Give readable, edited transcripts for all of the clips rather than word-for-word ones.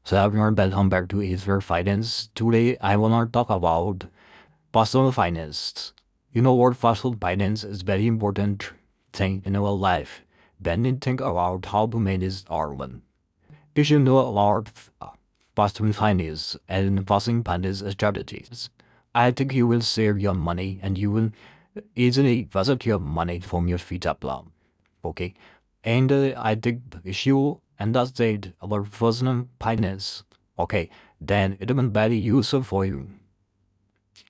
So everyone, welcome back to Easier Finance. Today I wanna talk about personal finance. You know what, personal finance is very important thing in our life. When we think about how to manage our money, you should know about personal finance and personal finance strategies. I think you will save your money and you will easily budget your money from your future plan. Okay, and I think if you understand about personal finance, okay, then it will be very useful for you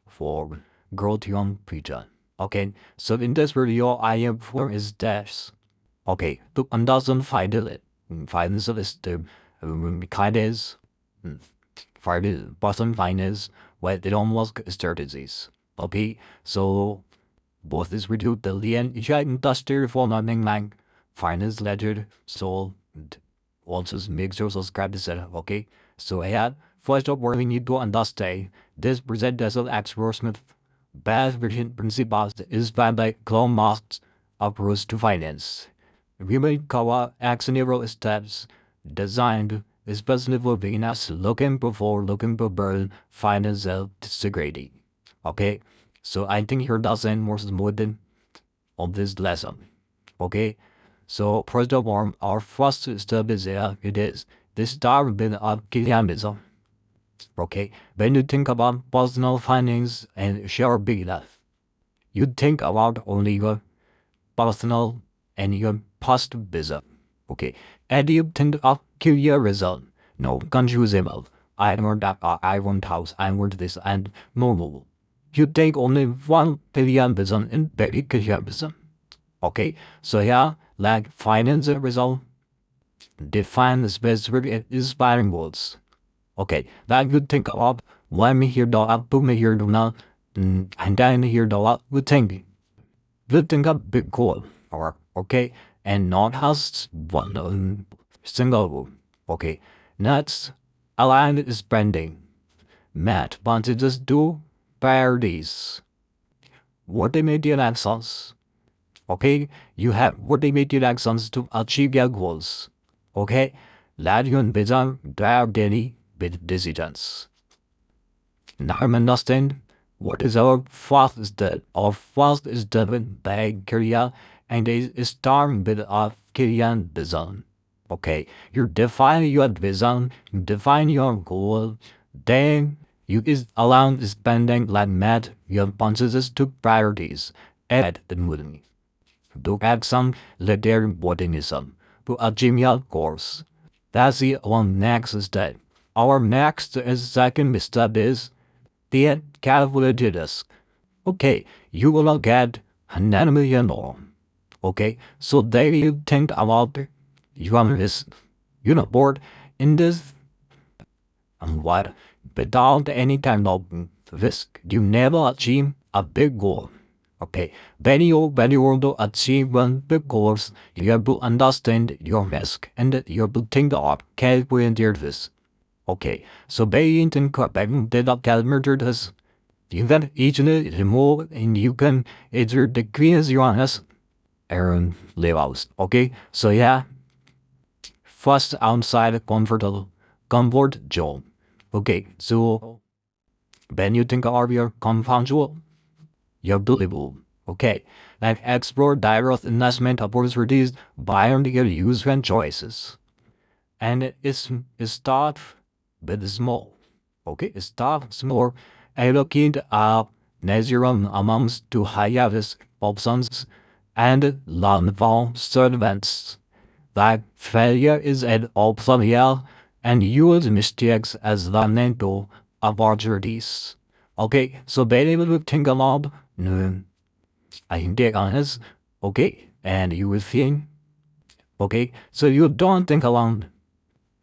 for growth your future. Okay, so in this video, I am for is this. Okay, to understand finance is the kindness, finance, personal finance, where they don't work strategies. Okay, so both is reduced the lien industry for nothing like finance ledger, so also make sure subscribe to set okay? So yeah, first of all, we need to understand this present as an experiment best version principles is by Elon Musk's approach to finance. We may cover actionable steps designed especially for beginners looking for burn financial security. Okay, so I think here doesn't more than of this lesson. Okay, so first of all, our first step is it is this start with optimism. Okay, when you think about personal finance and share business, you think about only your personal and your past business. Okay, and you think of career result. No, confusable. I want that, I want house, I want this, and normal. You take only 1 billion business in very career business. Okay, so yeah, like finance result, define specific inspiring goals. Okay, that you think of when me hear dollar, put me here do not, and then hear dollar, we think of big goal, or okay, and not has one single goal. Okay, next, align spending. Matt, want to just do priorities. What immediate actions? Okay, you have what immediate actions to achieve your goals. Okay, let you better their daily decisions. Now understand what is our first step. Our first step in by career and is start with a career vision. Okay, you define your vision, you define your goal, then you is around spending like mad your responses to priorities at the movie. To add some leader modernism to achieve your goals. That's the one next step. Our next second step is the calculated risk. Okay, you will get $100 million. Okay, so there you think about your risk. You know, board in this and what without any kind of risk, you never achieve a big goal. Okay, when you want to achieve one big goals, you have to understand your risk and you have to think of calculating your risk. Okay, so being in Quebec did not calculate this. You can easily remove and you can either decrease your risk or levels. Okay, so yeah, first outside comfort zone. Okay, so when you think of your comfort zone, you're believable. Okay, like explore diverse investment opportunities beyond your user choices. And it's start with small. Okay, start small. Allocate a natural amounts to high risk options and learn from servants. That failure is an option here and use mistakes as learning to opportunities. Okay, so being able to think about I can take honest, okay, and you will think, okay, so you don't think alone.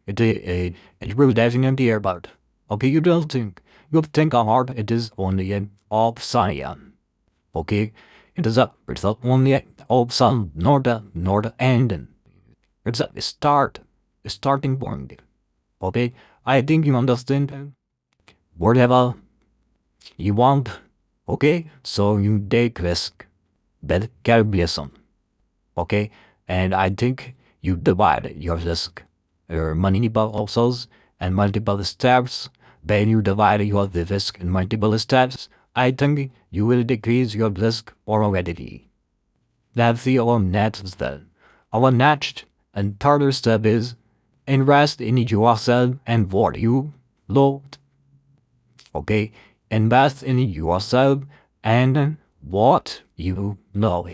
It will definitely about. Okay, you don't think. You think hard, it is only an option. Okay, it is a result only an option, not the ending. It's a starting point. Okay, I think you understand. Whatever you want, okay, so you take risk, but calculation. Okay, and I think you divide your risk, your money also, and multiple steps. When you divide your risk in multiple steps, I think you will decrease your risk probability. That's our next step. Our next and third step is invest in yourself and what you love. Okay, invest in yourself and what you know.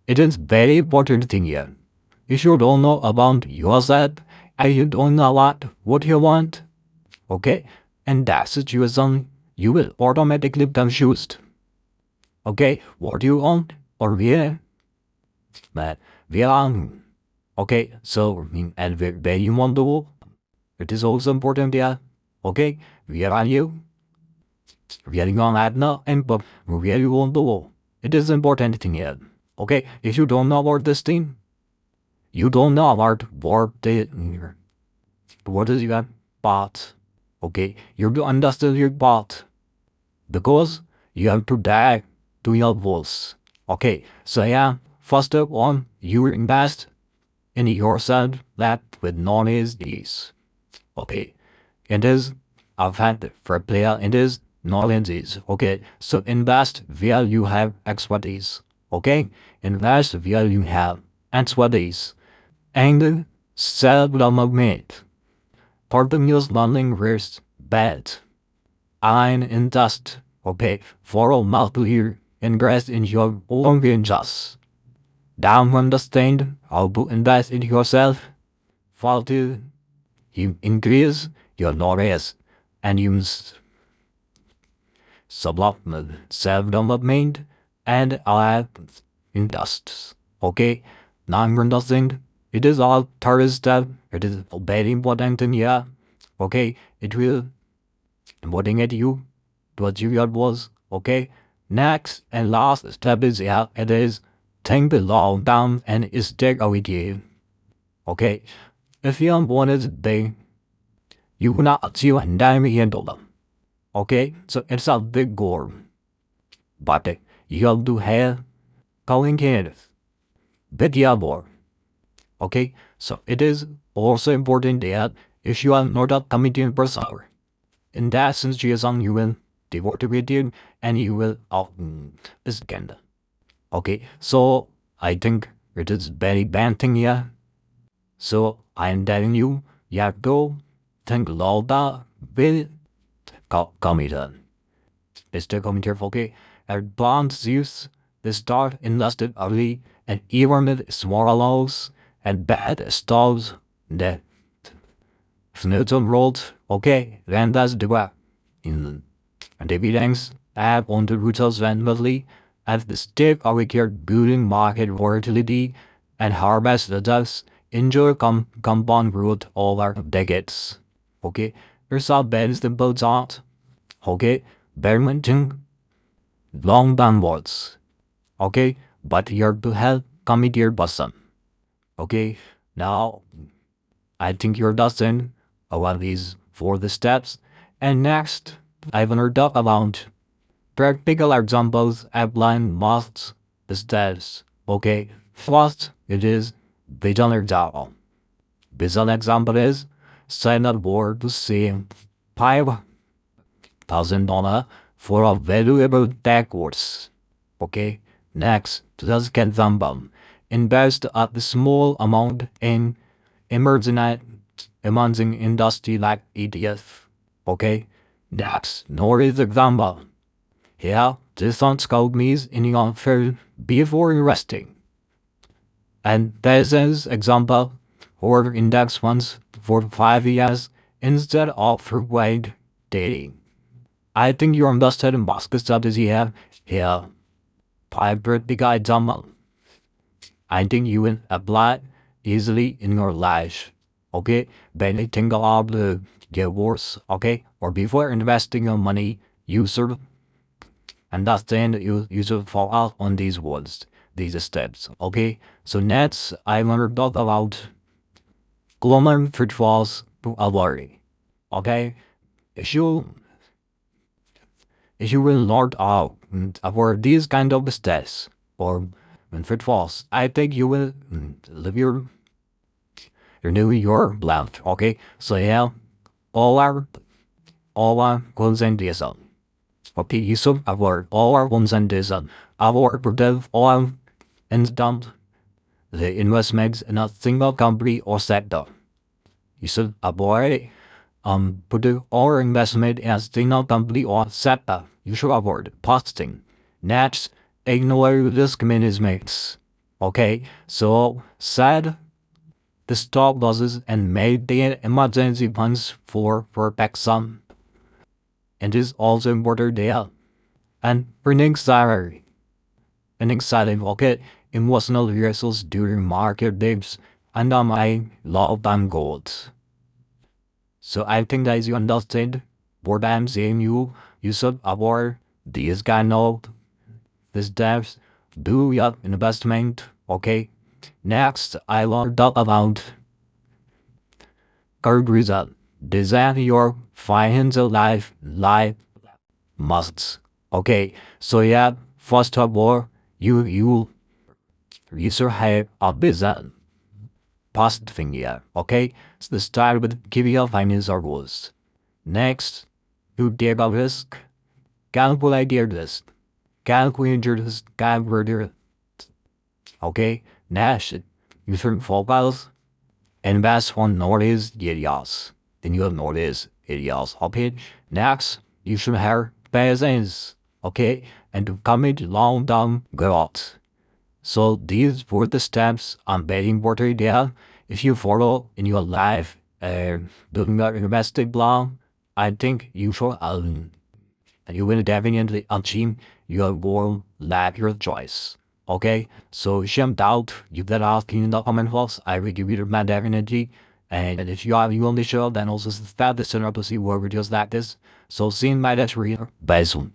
It is very important thing here. If you don't know about yourself and you don't know what you want, okay, in that situation, you will automatically confused. Okay, what you want or where? But where are okay, so and where you want to go? It is also important here. Okay, where are you? Where you gonna at now and but where you want to go? It is important thing here. Okay, if you don't know about this thing, you don't know about what is your path. Okay, you have to understand your path because you have to die to your goals. Okay, so yeah, first up on you invest in yourself that with knowledge is. Okay, it is I've had for a player it is knowledge is. Okay, so invest where you have expertise. Okay, invest where you have expertise and self-development. Continuous learning is bad. Ein invest, okay, for a multi-year invest in your own interests. Down understand how to invest in yourself. Fall to you increase your knowledge and use self-development and I invest. Okay, now understand it is all third step. It is very important in here. Okay, it will important at you to achieve your goals. Okay, next and last step is yeah, it is think the long term and stick with you. Okay, if you want it big, you cannot achieve and time handle them. Okay, so it's a big goal, but you have to have calling candidates. Bit more. Okay, so it is also important that if you are not a committed person, in that situation you will devote with you and you will spend. Okay, so I think it is very bad thing here. So I am telling you, you have to think louder with committed. Mr. Committee okay, advanced use the start invested early and even with small loans and bad stocks that Snowton rolled okay, then that's the way. In dividends app on the routers randomly as the stick of care building market volatility and harvest results enjoy compound growth over decades. Okay, here's how bad the boats are. Okay, badminton long downwards. Okay, but you're to help commit your person. Okay, now I think you're done about these for the steps. And next, I want to talk about practical examples applying most the steps. Okay, first it is visual example. Visual example is sign up board to save $5,000 for a valuable tech course. Okay, next, let's get example. Invest a small amount in emerging industry like ETF. Okay, next, notice example. Here, this one called me in your field before investing. And this is example for index funds for 5 years instead of for wide dating. I think you're invested in basket strategy here. Private big example. I think you will apply easily in your life. Okay, when you think about the divorce, okay, or before investing your money, you should understand you should follow on these words, these steps. Okay, so next I want to talk about common pitfalls to avoid. Okay, if you will not out avoid these kind of steps or pitfalls, I think you will live your renew your blunt. Okay, so yeah, all our goals and desires. Okay, you should avoid all our wants and desires. Avoid protect all and don't the investments in a single company or sector. You should avoid putting all investment in a single company or sector. You should avoid posting. Next, ignore risk management. Okay, so set the stop losses and make the emergency funds for protection. And it's also important there. And earning salary. An exciting pocket emotional rehearsals during market dips and my long-term goals. So I think that you understand what I'm saying you should avoid these kind of these debts, do your investment, okay? Next, I want to talk about current result. Design your financial life musts. Okay, so yeah, first of all, you should have a business past thing here, okay? So start with giving your financial goals. Next, you take a risk, calculate your risk, calculate your risk, calculate your risk. Okay, next, you should focus, invest on notice areas. Then you have notice areas, okay? Next, you should have patience, okay? And to commit long-term growth. So these were the steps I'm very important there. If you follow in your life doing your investing plan, I think you should and you will definitely achieve your goal like your choice. Okay, so shame doubt, you can ask in the comment box. I will give you my definitely. And if you are new on the show, then also subscribe the channel to see more videos like this. So see you in my next video. Bye soon.